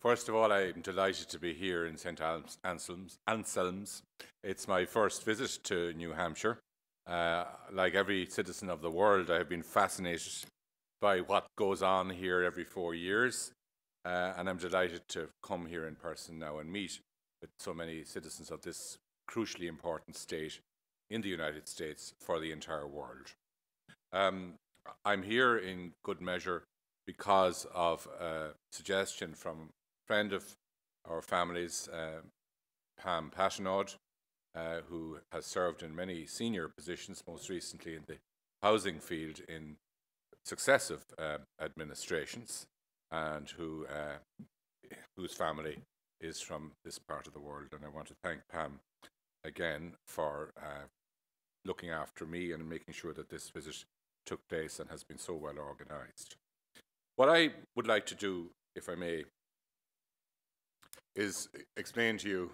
First of all, I'm delighted to be here in Saint Anselm's. It's my first visit to New Hampshire. Like every citizen of the world, I have been fascinated by what goes on here every 4 years, and I'm delighted to come here in person now and meet with so many citizens of this crucially important state in the United States for the entire world. I'm here in good measure because of a suggestion from a friend of our families, Pam Pattinaud, who has served in many senior positions, most recently in the housing field in successive administrations, and whose family is from this part of the world. And I want to thank Pam again for looking after me and making sure that this visit took place and has been so well organised. What I would like to do, if I may, is explain to you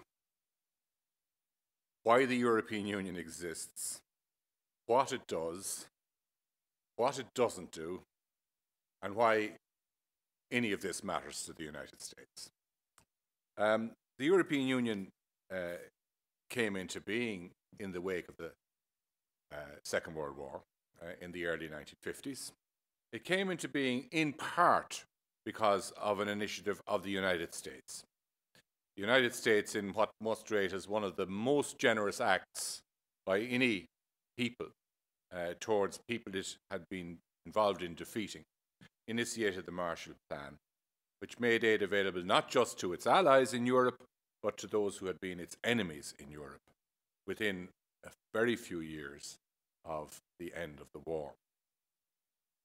why the European Union exists, what it does, what it doesn't do, and why any of this matters to the United States. The European Union came into being in the wake of the Second World War in the early 1950s. It came into being in part because of an initiative of the United States. The United States, in what must rate as one of the most generous acts by any people towards people it had been involved in defeating, initiated the Marshall Plan, which made aid available not just to its allies in Europe, but to those who had been its enemies in Europe within a very few years of the end of the war.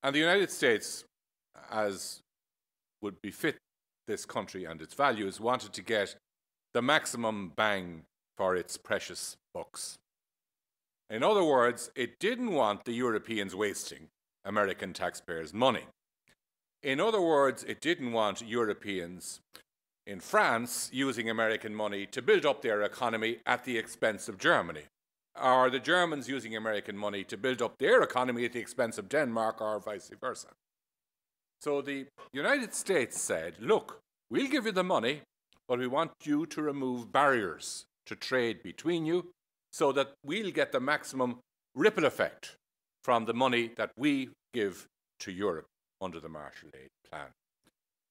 And the United States, as would befit this country and its values, wanted to get the maximum bang for its precious bucks. In other words, it didn't want the Europeans wasting American taxpayers' money. In other words, it didn't want Europeans in France using American money to build up their economy at the expense of Germany, or the Germans using American money to build up their economy at the expense of Denmark, or vice versa. So the United States said, look, we'll give you the money, but we want you to remove barriers to trade between you so that we'll get the maximum ripple effect from the money that we give to Europe under the Marshall Aid Plan.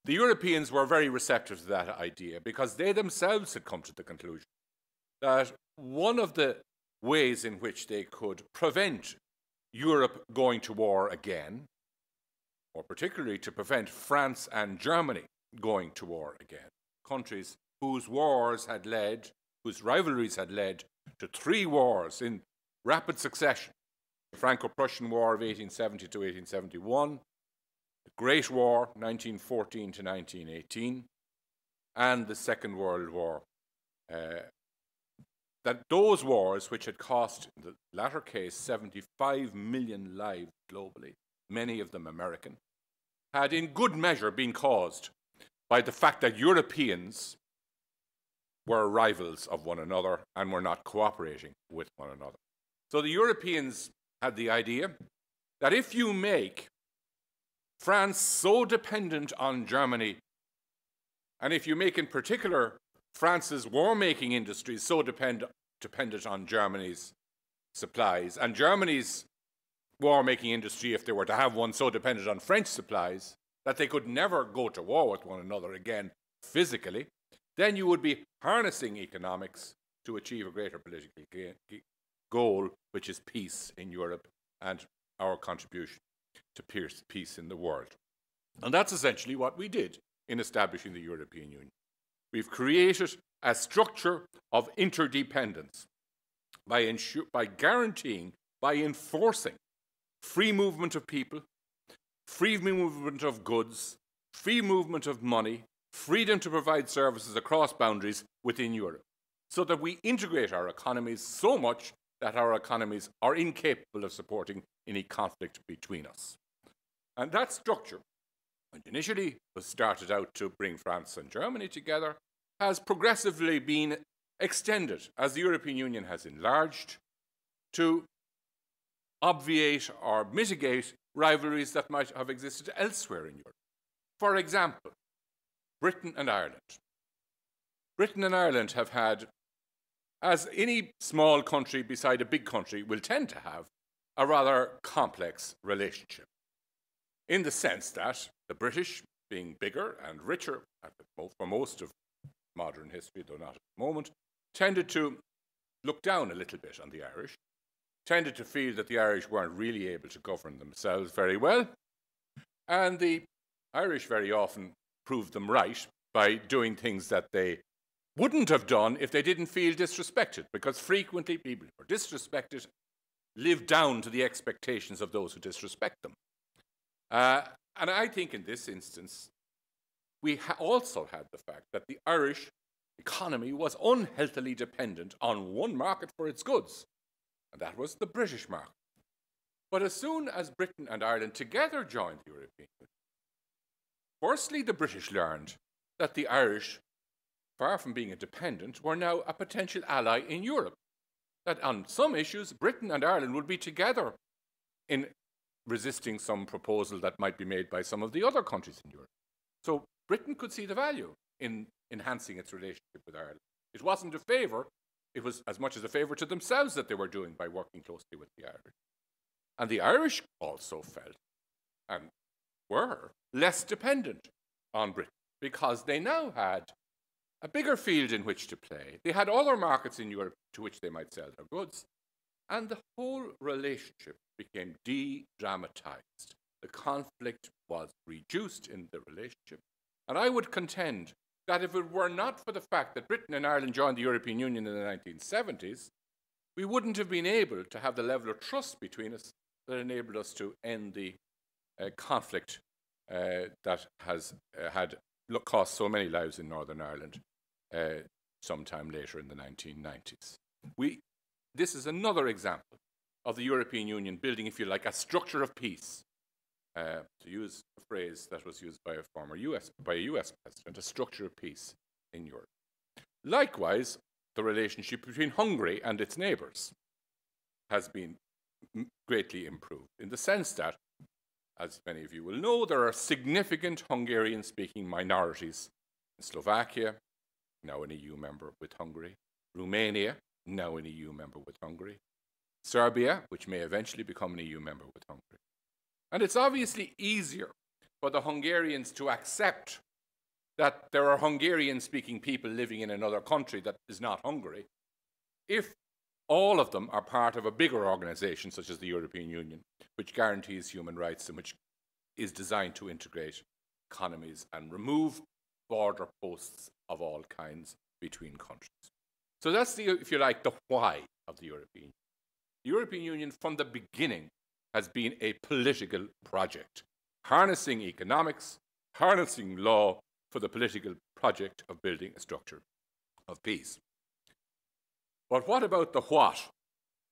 The Europeans were very receptive to that idea because they themselves had come to the conclusion that one of the ways in which they could prevent Europe going to war again, or particularly to prevent France and Germany going to war again, countries whose wars had led, whose rivalries had led to 3 wars in rapid succession: the Franco-Prussian War of 1870 to 1871, the Great War, 1914 to 1918, and the Second World War. That those wars, which had cost, in the latter case, 75 million lives globally, many of them American, had in good measure been caused by the fact that Europeans were rivals of one another and were not cooperating with one another. So the Europeans had the idea that if you make France so dependent on Germany, and if you make in particular France's war-making industries so dependent on Germany's supplies, and Germany's war-making industry, if they were to have one, so dependent on French supplies that they could never go to war with one another again physically, then you would be harnessing economics to achieve a greater political goal, which is peace in Europe and our contribution to peace in the world. And that's essentially what we did in establishing the European Union. We've created a structure of interdependence by guaranteeing, by enforcing free movement of people, free movement of goods, free movement of money, freedom to provide services across boundaries within Europe, so that we integrate our economies so much that our economies are incapable of supporting any conflict between us. And that structure, which initially was started out to bring France and Germany together, has progressively been extended as the European Union has enlarged to obviate or mitigate rivalries that might have existed elsewhere in Europe. For example, Britain and Ireland. Britain and Ireland have had, as any small country beside a big country will tend to have, a rather complex relationship, in the sense that the British, being bigger and richer for most of modern history, though not at the moment, tended to look down a little bit on the Irish, tended to feel that the Irish weren't really able to govern themselves very well, and the Irish very often proved them right by doing things that they wouldn't have done if they didn't feel disrespected, because frequently people who are disrespected live down to the expectations of those who disrespect them. And I think in this instance, we also had the fact that the Irish economy was unhealthily dependent on one market for its goods, and that was the British market. But as soon as Britain and Ireland together joined the European Union, firstly, the British learned that the Irish, far from being independent, were now a potential ally in Europe. That on some issues, Britain and Ireland would be together in resisting some proposal that might be made by some of the other countries in Europe. So Britain could see the value in enhancing its relationship with Ireland. It wasn't a favour, it was as much as a favour to themselves that they were doing by working closely with the Irish. And the Irish also felt, and were, less dependent on Britain, because they now had a bigger field in which to play. They had other markets in Europe to which they might sell their goods, and the whole relationship became de-dramatized. The conflict was reduced in the relationship, and I would contend that if it were not for the fact that Britain and Ireland joined the European Union in the 1970s, we wouldn't have been able to have the level of trust between us that enabled us to end the conflict that has cost so many lives in Northern Ireland sometime later in the 1990s. This is another example of the European Union building, if you like, a structure of peace, to use a phrase that was used by a US president, a structure of peace in Europe. Likewise, the relationship between Hungary and its neighbours has been greatly improved, in the sense that, as many of you will know, there are significant Hungarian-speaking minorities in Slovakia, now an EU member with Hungary, Romania, now an EU member with Hungary, Serbia, which may eventually become an EU member with Hungary. And it's obviously easier for the Hungarians to accept that there are Hungarian-speaking people living in another country that is not Hungary, if all of them are part of a bigger organisation such as the European Union, which guarantees human rights and which is designed to integrate economies and remove border posts of all kinds between countries. So that's the, if you like, the why of the European Union. The European Union from the beginning has been a political project, harnessing economics, harnessing law for the political project of building a structure of peace. But what about the what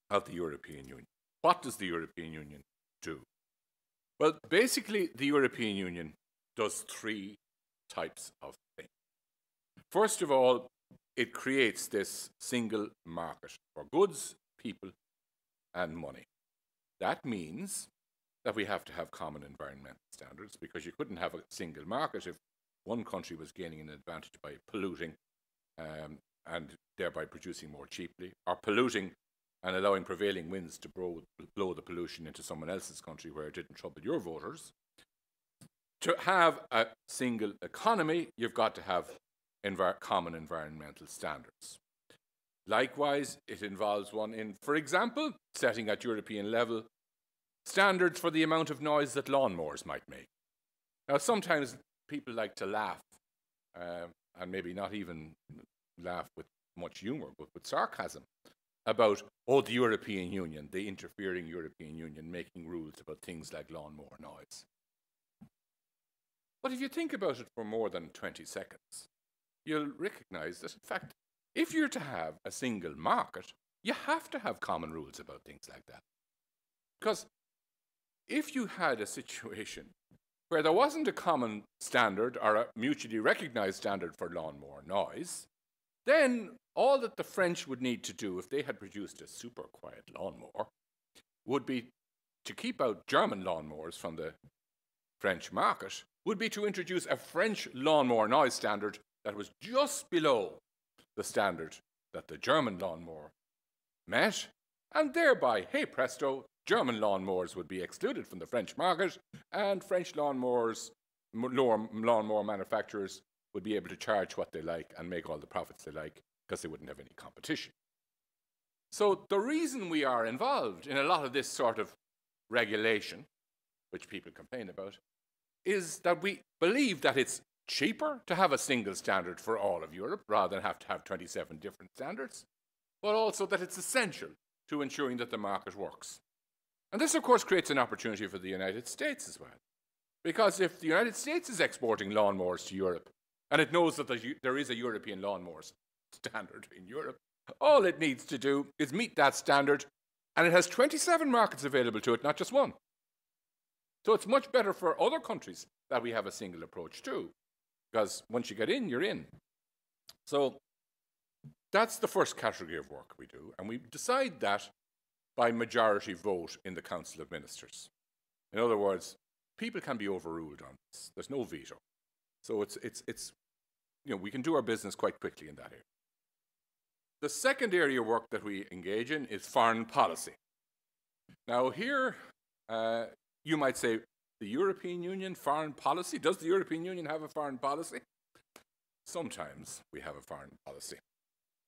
of the European Union? What does the European Union do? Well, basically, the European Union does three types of things. First of all, it creates this single market for goods, people, and money. That means that we have to have common environmental standards, because you couldn't have a single market if one country was gaining an advantage by polluting and thereby producing more cheaply, or polluting and allowing prevailing winds to blow the pollution into someone else's country where it didn't trouble your voters. To have a single economy, you've got to have common environmental standards. Likewise, it involves one in, for example, setting at European level standards for the amount of noise that lawnmowers might make. Now, sometimes people like to laugh, and maybe not even laugh with much humour, but with sarcasm, about, oh, the European Union, the interfering European Union, making rules about things like lawnmower noise. But if you think about it for more than 20 seconds, you'll recognise that, in fact, if you're to have a single market, you have to have common rules about things like that. Because if you had a situation where there wasn't a common standard or a mutually recognised standard for lawnmower noise, then all that the French would need to do if they had produced a super quiet lawnmower would be to keep out German lawnmowers from the French market would be to introduce a French lawnmower noise standard that was just below the standard that the German lawnmower met, and thereby, hey presto, German lawnmowers would be excluded from the French market, and French lawnmower manufacturers would be able to charge what they like and make all the profits they like because they wouldn't have any competition. So the reason we are involved in a lot of this sort of regulation, which people complain about, is that we believe that it's cheaper to have a single standard for all of Europe rather than have to have 27 different standards, but also that it's essential to ensuring that the market works. And this, of course, creates an opportunity for the United States as well. Because if the United States is exporting lawnmowers to Europe, and it knows that there is a European lawnmowers standard in Europe, all it needs to do is meet that standard, and it has 27 markets available to it, not just one. So it's much better for other countries that we have a single approach too, because once you get in, you're in. So that's the first category of work we do, and we decide that by majority vote in the Council of Ministers. In other words, people can be overruled on this. There's no veto. So it's we can do our business quite quickly in that area. The second area of work that we engage in is foreign policy. Now here, you might say, the European Union foreign policy? Does the European Union have a foreign policy? Sometimes we have a foreign policy,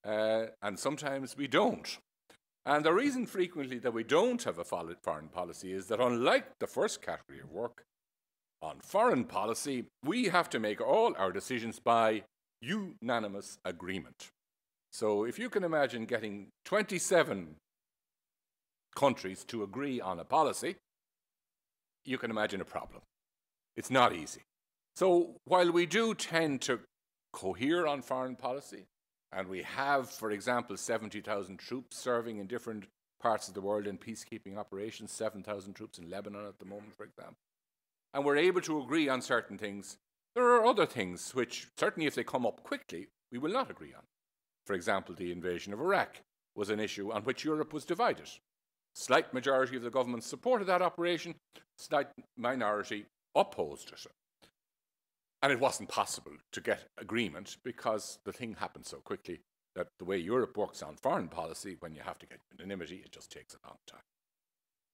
and sometimes we don't. And the reason frequently that we don't have a foreign policy is that unlike the first category of work, on foreign policy, we have to make all our decisions by unanimous agreement. So if you can imagine getting 27 countries to agree on a policy, you can imagine a problem. It's not easy. So while we do tend to cohere on foreign policy, and we have, for example, 70,000 troops serving in different parts of the world in peacekeeping operations, 7,000 troops in Lebanon at the moment, for example, and we're able to agree on certain things, there are other things which, certainly if they come up quickly, we will not agree on. For example, the invasion of Iraq was an issue on which Europe was divided. Slight majority of the government supported that operation, slight minority opposed it. And it wasn't possible to get agreement because the thing happened so quickly that the way Europe works on foreign policy, when you have to get unanimity, it just takes a long time.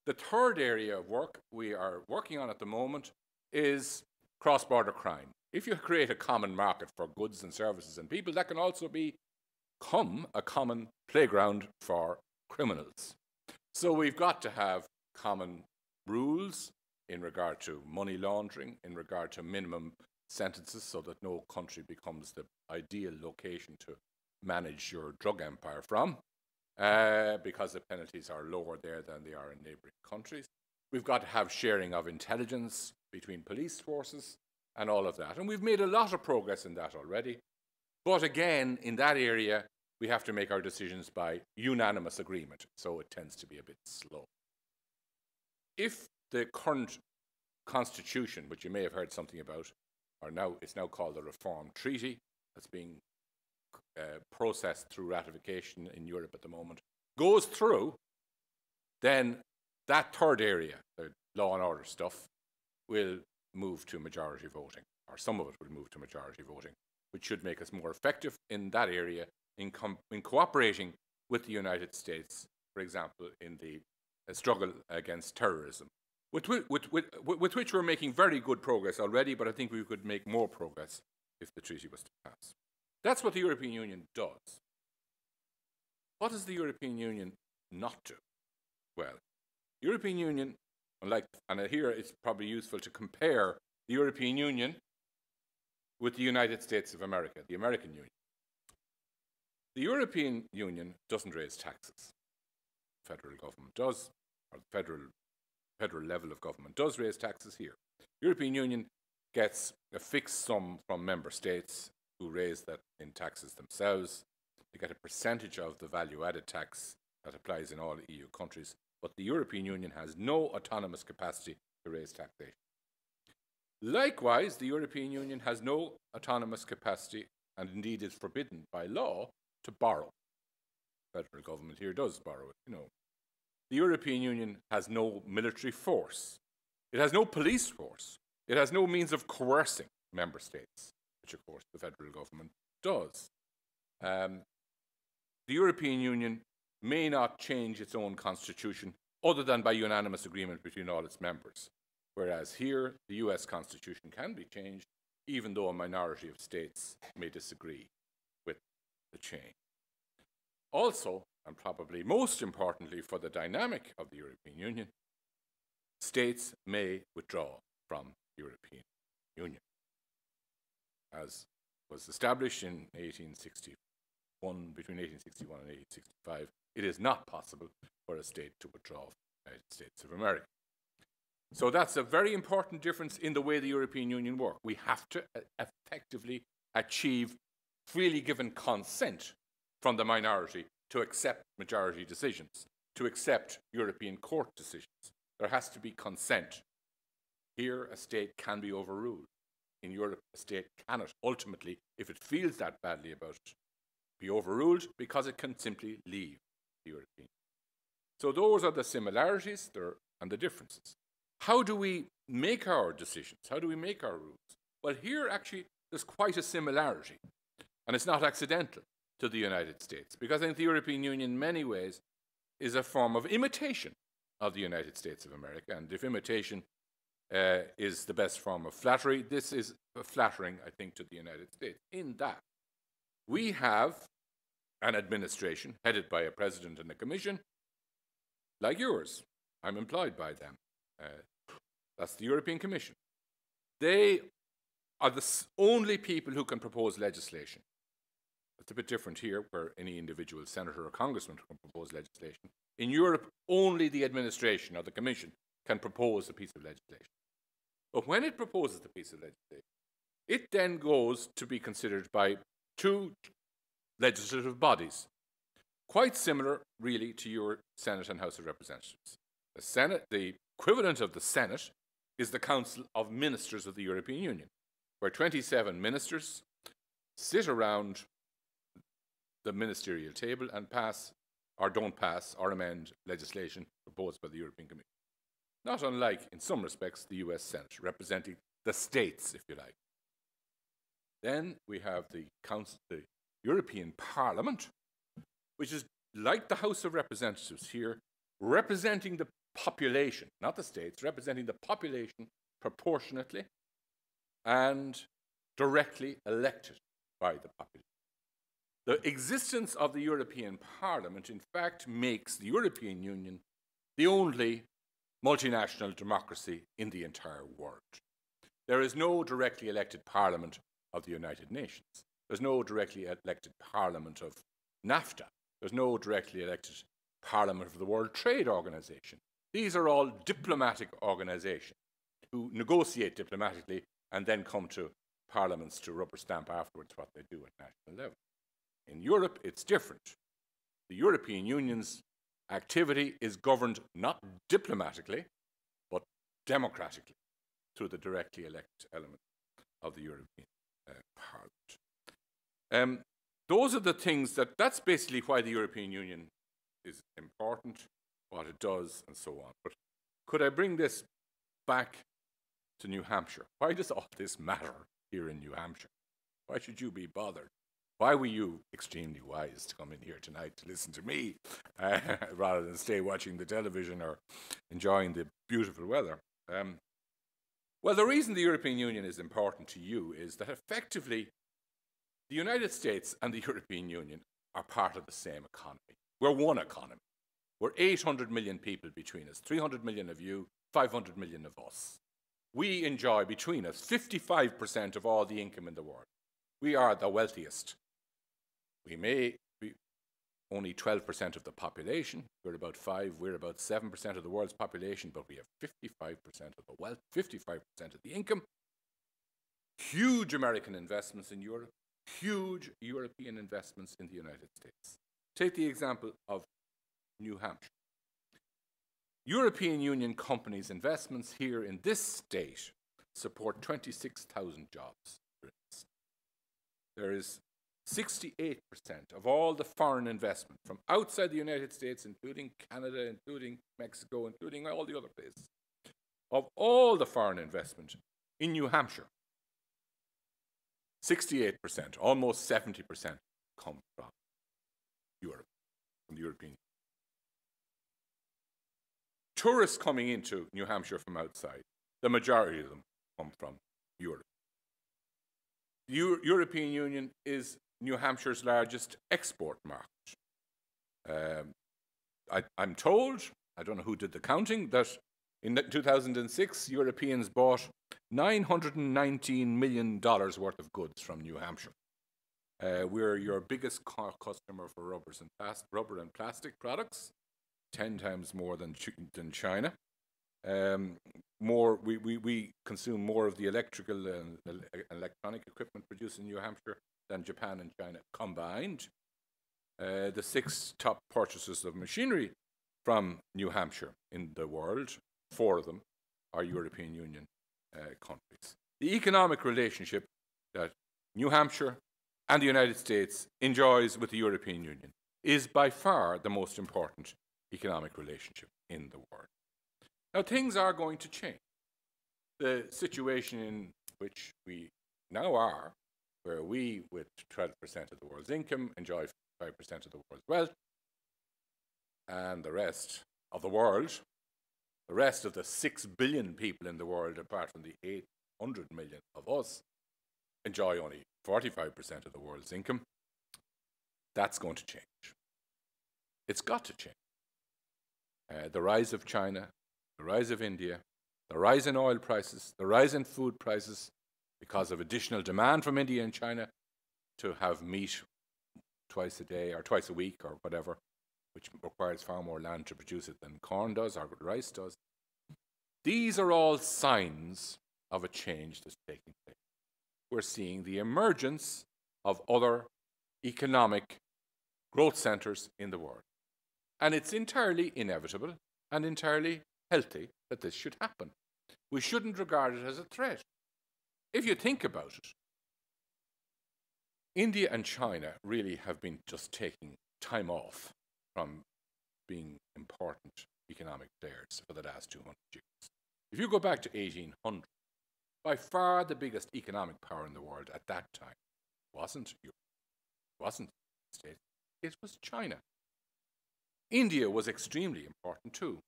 The third area of work we are working on at the moment is cross-border crime. If you create a common market for goods and services and people, that can also become a common playground for criminals. So we've got to have common rules in regard to money laundering, in regard to minimum sentences so that no country becomes the ideal location to manage your drug empire from, because the penalties are lower there than they are in neighbouring countries. We've got to have sharing of intelligence between police forces and all of that. And we've made a lot of progress in that already. But again, in that area, we have to make our decisions by unanimous agreement, so it tends to be a bit slow. If the current constitution, which you may have heard something about, it's now called the Reform Treaty, that's being processed through ratification in Europe at the moment, goes through, then that third area, the law and order stuff, will move to majority voting, or some of it will move to majority voting, which should make us more effective in that area in cooperating with the United States, for example, in the struggle against terrorism, with which we're making very good progress already, but I think we could make more progress if the treaty was to pass. That's what the European Union does. What does the European Union not do? Well, the European Union, and here it's probably useful to compare the European Union with the United States of America, the American Union. The European Union doesn't raise taxes. The federal government does, or the federal level of government does raise taxes here. The European Union gets a fixed sum from member states who raise that in taxes themselves. They get a percentage of the value-added tax that applies in all EU countries, but the European Union has no autonomous capacity to raise taxation. Likewise, the European Union has no autonomous capacity, and indeed is forbidden by law, to borrow. The federal government here does borrow it, you know. The European Union has no military force. It has no police force. It has no means of coercing member states, which of course the federal government does. The European Union may not change its own constitution other than by unanimous agreement between all its members, whereas here the US Constitution can be changed even though a minority of states may disagree with the change. Also, and probably most importantly for the dynamic of the European Union, states may withdraw from the European Union. As was established in 1861, between 1861 and 1865, it is not possible for a state to withdraw from the United States of America. So that's a very important difference in the way the European Union works. We have to effectively achieve freely given consent from the minority to accept majority decisions, to accept European court decisions. There has to be consent. Here, a state can be overruled. In Europe, a state cannot ultimately, if it feels that badly about it, be overruled because it can simply leave the European Union. So those are the similarities and the differences. How do we make our decisions? How do we make our rules? Well, here actually there's quite a similarity, and it's not accidental to the United States, because I think the European Union in many ways is a form of imitation of the United States of America, and if imitation is the best form of flattery, this is flattering, I think, to the United States, in that we have an administration headed by a president and a commission like yours. I'm employed by them. That's the European Commission. They are the only people who can propose legislation. It's a bit different here, where any individual senator or congressman can propose legislation. In Europe, only the administration or the Commission can propose a piece of legislation. But when it proposes the piece of legislation, it then goes to be considered by two legislative bodies, quite similar, really, to your Senate and House of Representatives. The Senate, the equivalent of the Senate, is the Council of Ministers of the European Union, where 27 ministers sit around the ministerial table and pass, or don't pass, or amend legislation proposed by the European Commission. Not unlike, in some respects, the US Senate, representing the states, if you like. Then we have the European Parliament, which is like the House of Representatives here, representing the population, not the states, representing the population proportionately and directly elected by the population. The existence of the European Parliament, in fact, makes the European Union the only multinational democracy in the entire world. There is no directly elected Parliament of the United Nations. There's no directly elected Parliament of NAFTA. There's no directly elected Parliament of the World Trade Organization. These are all diplomatic organizations who negotiate diplomatically and then come to parliaments to rubber stamp afterwards what they do at national level. In Europe, it's different. The European Union's activity is governed not diplomatically, but democratically through the directly elected element of the European Parliament. Those are the things that's basically why the European Union is important, what it does, and so on. But could I bring this back to New Hampshire? Why does all this matter here in New Hampshire? Why should you be bothered? Why were you extremely wise to come in here tonight to listen to me rather than stay watching the television or enjoying the beautiful weather? Well, the reason the European Union is important to you is that effectively the United States and the European Union are part of the same economy. We're one economy. We're 800 million people between us, 300 million of you, 500 million of us. We enjoy between us 55% of all the income in the world. We are the wealthiest. We may be only 12% of the population. We're about 7% of the world's population, but we have 55% of the wealth, 55% of the income. Huge American investments in Europe, huge European investments in the United States. Take the example of New Hampshire. European Union companies' investments here in this state support 26,000 jobs. There is 68% of all the foreign investment from outside the United States, including Canada, including Mexico, including all the other places. Of all the foreign investment in New Hampshire, 68%, almost 70% come from Europe, from the European Union. Tourists coming into New Hampshire from outside, the majority of them come from Europe. The European Union is New Hampshire's largest export market. I'm told, I don't know who did the counting, that in 2006, Europeans bought $919 million worth of goods from New Hampshire. We're your biggest customer for rubber and plastic products, 10 times more than China. We consume more of the electrical and electronic equipment produced in New Hampshire than Japan and China combined. The 6 top purchasers of machinery from New Hampshire in the world, 4 of them are European Union countries. The economic relationship that New Hampshire and the United States enjoys with the European Union is by far the most important economic relationship in the world. Now, things are going to change. The situation in which we now are, where we, with 12% of the world's income, enjoy 5% of the world's wealth, and the rest of the world, the rest of the 6 billion people in the world, apart from the 800 million of us, enjoy only 45% of the world's income. That's going to change. It's got to change. The rise of China, the rise of India, the rise in oil prices, the rise in food prices because of additional demand from India and China to have meat twice a day or twice a week or whatever, which requires far more land to produce it than corn does or rice does. These are all signs of a change that's taking place. We're seeing the emergence of other economic growth centers in the world. And it's entirely inevitable and entirely healthy that this should happen. We shouldn't regard it as a threat. If you think about it, India and China really have been just taking time off from being important economic players for the last 200 years. If you go back to 1800, by far the biggest economic power in the world at that time wasn't Europe, wasn't the States, it was China. India was extremely important too.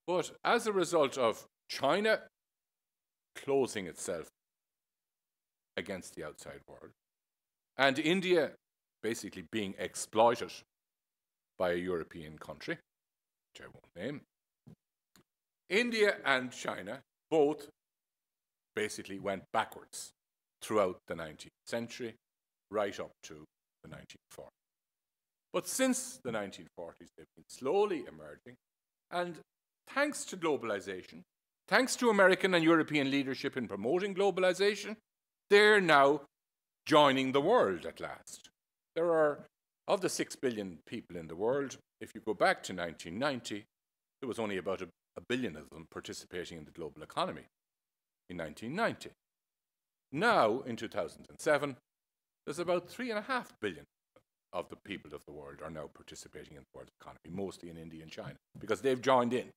But as a result of China closing itself against the outside world, and India basically being exploited by a European country, which I won't name, India and China both basically went backwards throughout the 19th century, right up to the 1940s. But since the 1940s, they've been slowly emerging, and thanks to globalization, thanks to American and European leadership in promoting globalization, they're now joining the world at last. There are, of the 6 billion people in the world, if you go back to 1990, there was only about a billion of them participating in the global economy in 1990. Now, in 2007, there's about 3.5 billion of the people of the world are now participating in the world economy, mostly in India and China, because they've joined in.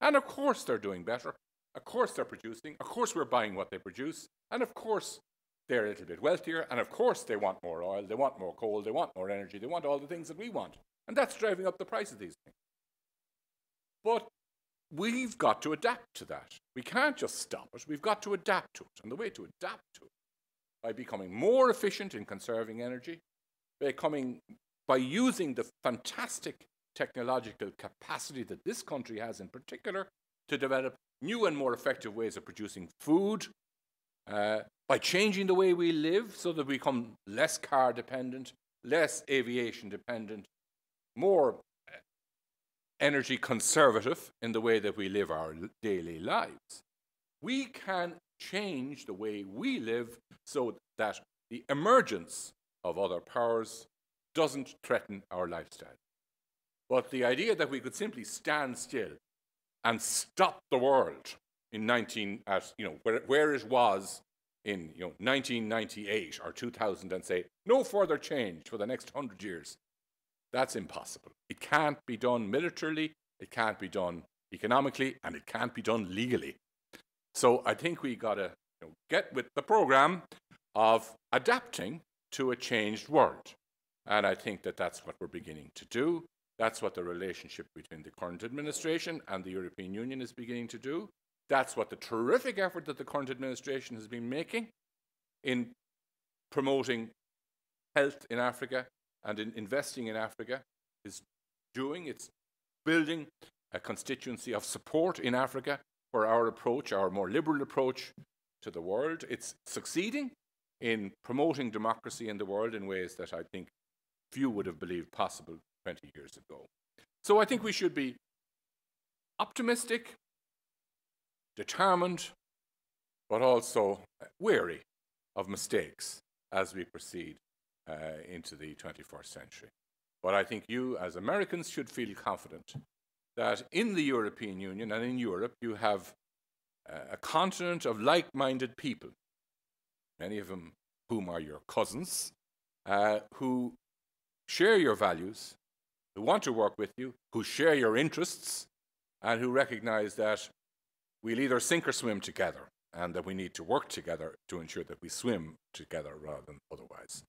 And of course they're doing better. Of course they're producing. Of course we're buying what they produce. And of course they're a little bit wealthier. And of course they want more oil, they want more coal, they want more energy, they want all the things that we want. And that's driving up the price of these things. But we've got to adapt to that. We can't just stop it. We've got to adapt to it. And the way to adapt to it, by becoming more efficient in conserving energy, by using the fantastic technological capacity that this country has in particular to develop new and more effective ways of producing food, by changing the way we live so that we become less car dependent, less aviation dependent, more energy conservative in the way that we live our daily lives. We can change the way we live so that the emergence of other powers doesn't threaten our lifestyle. But the idea that we could simply stand still and stop the world in where it was in 1998 or 2000 and say no further change for the next 100 years, that's impossible. It can't be done militarily, it can't be done economically, and it can't be done legally. So I think we got to get with the program of adapting to a changed world. And I think that that's what we're beginning to do. That's what the relationship between the current administration and the European Union is beginning to do. That's what the terrific effort that the current administration has been making in promoting health in Africa and in investing in Africa is doing. It's building a constituency of support in Africa for our approach, our more liberal approach to the world. It's succeeding in promoting democracy in the world in ways that I think few would have believed possible 20 years ago. So I think we should be optimistic, determined, but also wary of mistakes as we proceed into the 21st century. But I think you, as Americans, should feel confident that in the European Union and in Europe, you have a continent of like-minded people, many of them whom are your cousins, who share your values, who want to work with you, who share your interests, and who recognize that we'll either sink or swim together, and that we need to work together to ensure that we swim together rather than otherwise.